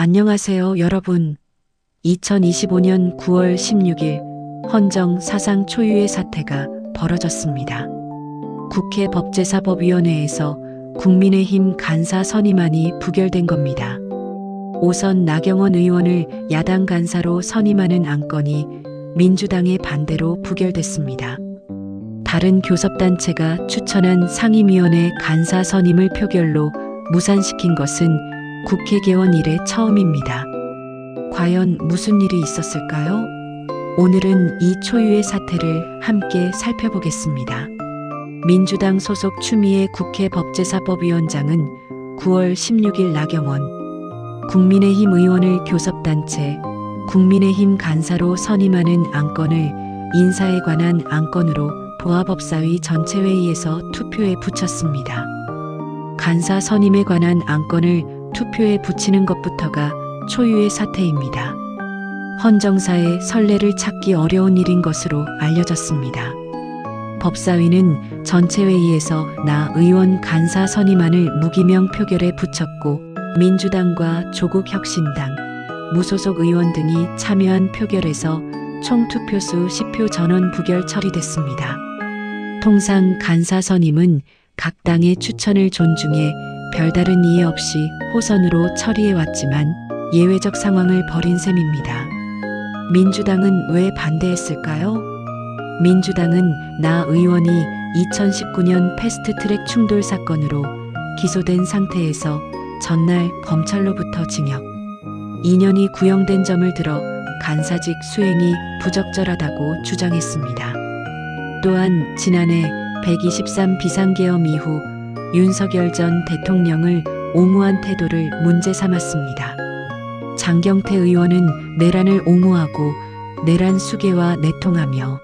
안녕하세요, 여러분. 2025년 9월 16일 헌정 사상 초유의 사태가 벌어졌습니다. 국회 법제사법위원회에서 국민의힘 간사 선임안이 부결된 겁니다. 오선 나경원 의원을 야당 간사로 선임하는 안건이 민주당의 반대로 부결됐습니다. 다른 교섭단체가 추천한 상임위원회 간사 선임을 표결로 무산시킨 것은 국회 개원 이래 처음입니다. 과연 무슨 일이 있었을까요? 오늘은 이 초유의 사태를 함께 살펴보겠습니다. 민주당 소속 추미애 국회 법제사법위원장은 9월 16일 나경원 국민의힘 의원을 교섭단체 국민의힘 간사로 선임하는 안건을 인사에 관한 안건으로 보아법사위 전체회의에서 투표에 붙였습니다. 간사 선임에 관한 안건을 투표에 붙이는 것부터가 초유의 사태입니다. 헌정사의 선례를 찾기 어려운 일인 것으로 알려졌습니다. 법사위는 전체회의에서 나 의원 간사 선임안을 무기명 표결에 붙였고 민주당과 조국혁신당, 무소속 의원 등이 참여한 표결에서 총 투표수 10표 전원 부결 처리됐습니다. 통상 간사 선임은 각 당의 추천을 존중해 별다른 이해 없이 호선으로 처리해왔지만 예외적 상황을 벌인 셈입니다. 민주당은 왜 반대했을까요? 민주당은 나 의원이 2019년 패스트트랙 충돌 사건으로 기소된 상태에서 전날 검찰로부터 징역 2년이 구형된 점을 들어 간사직 수행이 부적절하다고 주장했습니다. 또한 지난해 123 비상계엄 이후 윤석열 전 대통령을 옹호한 태도를 문제 삼았습니다. 장경태 의원은 내란을 옹호하고 내란 수괴와 내통하며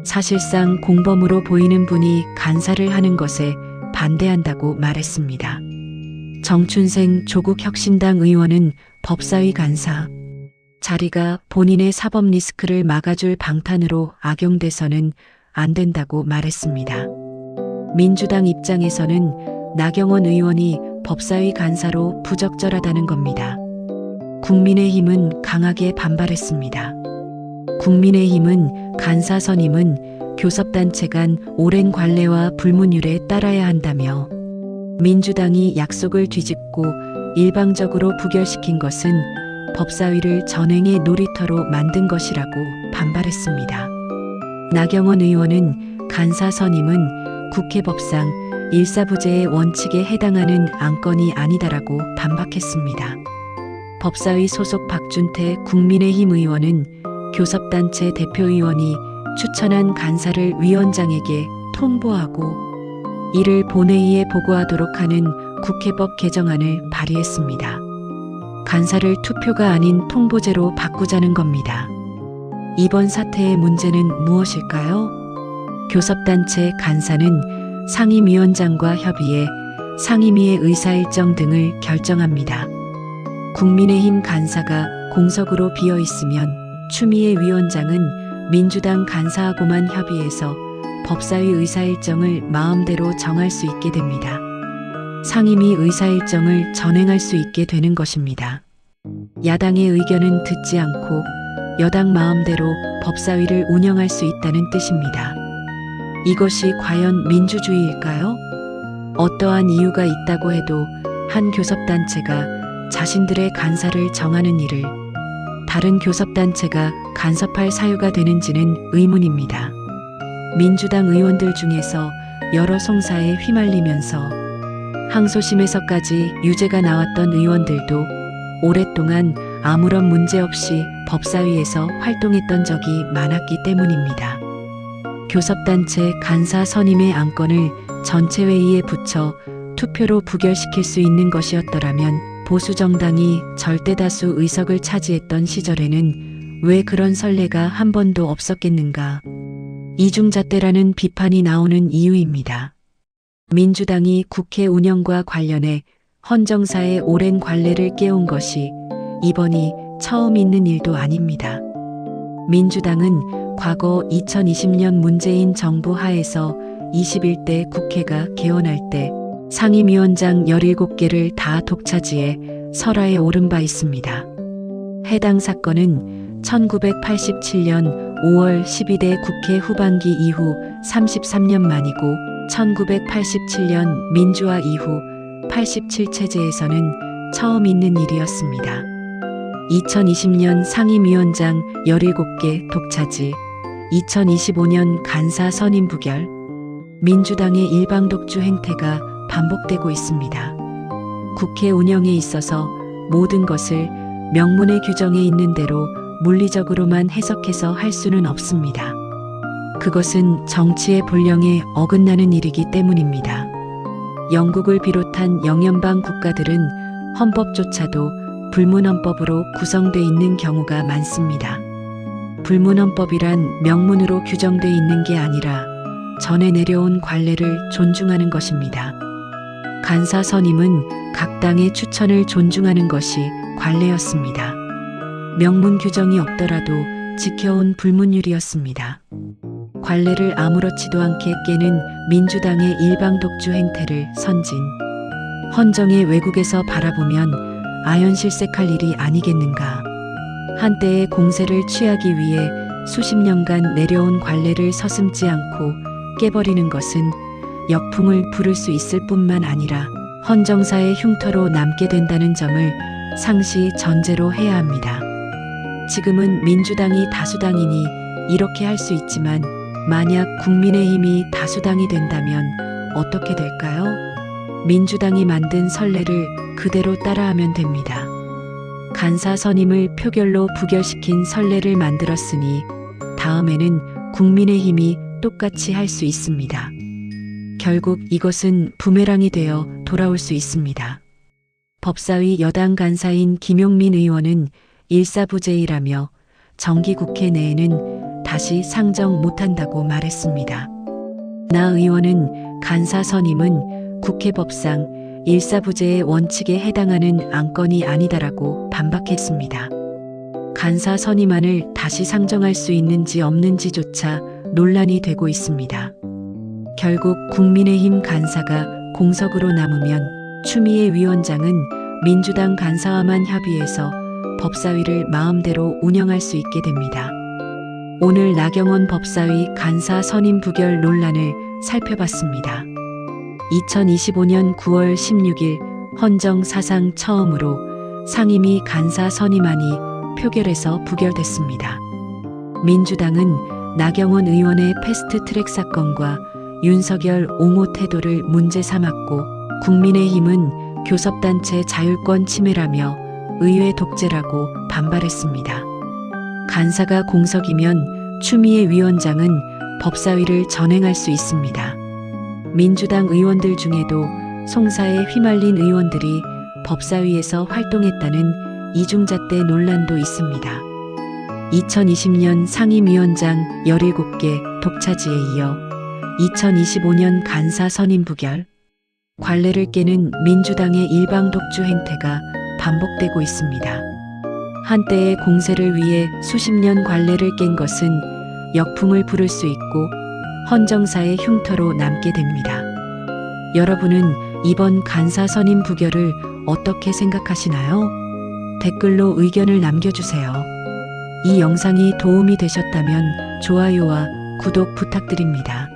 사실상 공범으로 보이는 분이 간사를 하는 것에 반대한다고 말했습니다. 정춘생 조국혁신당 의원은 법사위 간사 자리가 본인의 사법 리스크를 막아줄 방탄으로 악용돼서는 안 된다고 말했습니다. 민주당 입장에서는 나경원 의원이 법사위 간사로 부적절하다는 겁니다. 국민의힘은 강하게 반발했습니다. 국민의힘은 간사 선임은 교섭단체 간 오랜 관례와 불문율에 따라야 한다며 민주당이 약속을 뒤집고 일방적으로 부결시킨 것은 법사위를 전횡의 놀이터로 만든 것이라고 반발했습니다. 나경원 의원은 간사 선임은 국회법상 일사부재의 원칙에 해당하는 안건이 아니다라고 반박했습니다. 법사위 소속 박준태 국민의힘 의원은 교섭단체 대표의원이 추천한 간사를 위원장에게 통보하고 이를 본회의에 보고하도록 하는 국회법 개정안을 발의했습니다. 간사를 투표가 아닌 통보제로 바꾸자는 겁니다. 이번 사태의 문제는 무엇일까요? 교섭단체 간사는 상임위원장과 협의해 상임위의 의사일정 등을 결정합니다. 국민의힘 간사가 공석으로 비어있으면 추미애 위원장은 민주당 간사하고만 협의해서 법사위 의사일정을 마음대로 정할 수 있게 됩니다. 상임위 의사일정을 전행할 수 있게 되는 것입니다. 야당의 의견은 듣지 않고 여당 마음대로 법사위를 운영할 수 있다는 뜻입니다. 이것이 과연 민주주의일까요? 어떠한 이유가 있다고 해도 한 교섭단체가 자신들의 간사를 정하는 일을 다른 교섭단체가 간섭할 사유가 되는지는 의문입니다. 민주당 의원들 중에서 여러 송사에 휘말리면서 항소심에서까지 유죄가 나왔던 의원들도 오랫동안 아무런 문제 없이 법사위에서 활동했던 적이 많았기 때문입니다. 교섭단체 간사 선임의 안건을 전체회의에 붙여 투표로 부결시킬 수 있는 것이었더라면 보수정당이 절대다수 의석을 차지했던 시절에는 왜 그런 선례가 한 번도 없었겠는가? 이중잣대라는 비판이 나오는 이유입니다. 민주당이 국회 운영과 관련해 헌정사의 오랜 관례를 깨운 것이 이번이 처음 있는 일도 아닙니다. 민주당은 과거 2020년 문재인 정부 하에서 21대 국회가 개원할 때 상임위원장 17개를 다 독차지해 설화에 오른 바 있습니다. 해당 사건은 1987년 5월 12대 국회 후반기 이후 33년 만이고 1987년 민주화 이후 87체제에서는 처음 있는 일이었습니다. 2020년 상임위원장 17개 독차지, 2025년 간사 선임 부결, 민주당의 일방독주 행태가 반복되고 있습니다. 국회 운영에 있어서 모든 것을 명문의 규정에 있는 대로 물리적으로만 해석해서 할 수는 없습니다. 그것은 정치의 본령에 어긋나는 일이기 때문입니다. 영국을 비롯한 영연방 국가들은 헌법조차도 불문헌법으로 구성돼 있는 경우가 많습니다. 불문헌법이란 명문으로 규정돼 있는 게 아니라 전해 내려온 관례를 존중하는 것입니다. 간사 선임은 각 당의 추천을 존중하는 것이 관례였습니다. 명문 규정이 없더라도 지켜온 불문율이었습니다. 관례를 아무렇지도 않게 깨는 민주당의 일방독주 행태를 선진, 헌정의 외국에서 바라보면 아연실색할 일이 아니겠는가. 한때의 공세를 취하기 위해 수십 년간 내려온 관례를 서슴지 않고 깨버리는 것은 역풍을 부를 수 있을 뿐만 아니라 헌정사의 흉터로 남게 된다는 점을 상시 전제로 해야 합니다. 지금은 민주당이 다수당이니 이렇게 할 수 있지만 만약 국민의힘이 다수당이 된다면 어떻게 될까요? 민주당이 만든 선례를 그대로 따라하면 됩니다. 간사 선임을 표결로 부결시킨 선례를 만들었으니 다음에는 국민의힘이 똑같이 할 수 있습니다. 결국 이것은 부메랑이 되어 돌아올 수 있습니다. 법사위 여당 간사인 김용민 의원은 일사부재이라며 정기국회 내에는 다시 상정 못한다고 말했습니다. 나 의원은 간사 선임은 국회법상 일사부재의 원칙에 해당하는 안건이 아니다라고 반박했습니다. 간사 선임안을 다시 상정할 수 있는지 없는지조차 논란이 되고 있습니다. 결국 국민의힘 간사가 공석으로 남으면 추미애 위원장은 민주당 간사와만 협의해서 법사위를 마음대로 운영할 수 있게 됩니다. 오늘 나경원 법사위 간사 선임 부결 논란을 살펴봤습니다. 2025년 9월 16일 헌정 사상 처음으로 상임위 간사 선임안이 표결에서 부결됐습니다. 민주당은 나경원 의원의 패스트트랙 사건과 윤석열 옹호 태도를 문제 삼았고 국민의힘은 교섭단체 자율권 침해라며 의회 독재라고 반발했습니다. 간사가 공석이면 추미애 위원장은 법사위를 전행할 수 있습니다. 민주당 의원들 중에도 송사에 휘말린 의원들이 법사위에서 활동했다는 이중잣대 논란도 있습니다. 2020년 상임위원장 17개 독차지에 이어 2025년 간사 선임 부결, 관례를 깨는 민주당의 일방독주 행태가 반복되고 있습니다. 한때의 공세를 위해 수십 년 관례를 깬 것은 역풍을 부를 수 있고 헌정사의 흉터로 남게 됩니다. 여러분은 이번 간사 선임 부결을 어떻게 생각하시나요? 댓글로 의견을 남겨주세요. 이 영상이 도움이 되셨다면 좋아요와 구독 부탁드립니다.